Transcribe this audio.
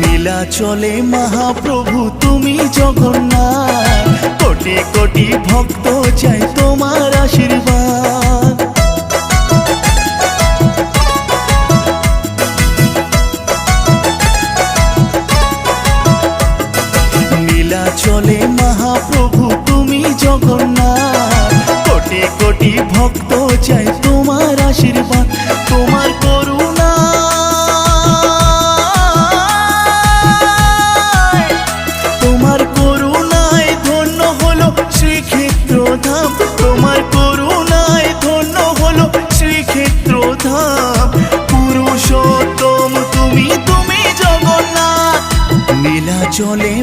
নীলাচলে মহাপ্রভু তুমি জগন্নাথ, কোটি কোটি ভক্ত চাই তোমার আশীর্বাদ। নীলাচলে মহাপ্রভু তুমি জগন্নাথ, কোটি কোটি ভক্ত চাই তোমার আশীর্বাদ। তোমার করুণা ধন্য হলো শ্রীক্ষেত্র ধাম, তোমার করুণায় ধন্য হলো শ্রীক্ষেত্র ধাম। পুরুষোত্তম তুমি তুমি জগন্নাথ, নীলাচলে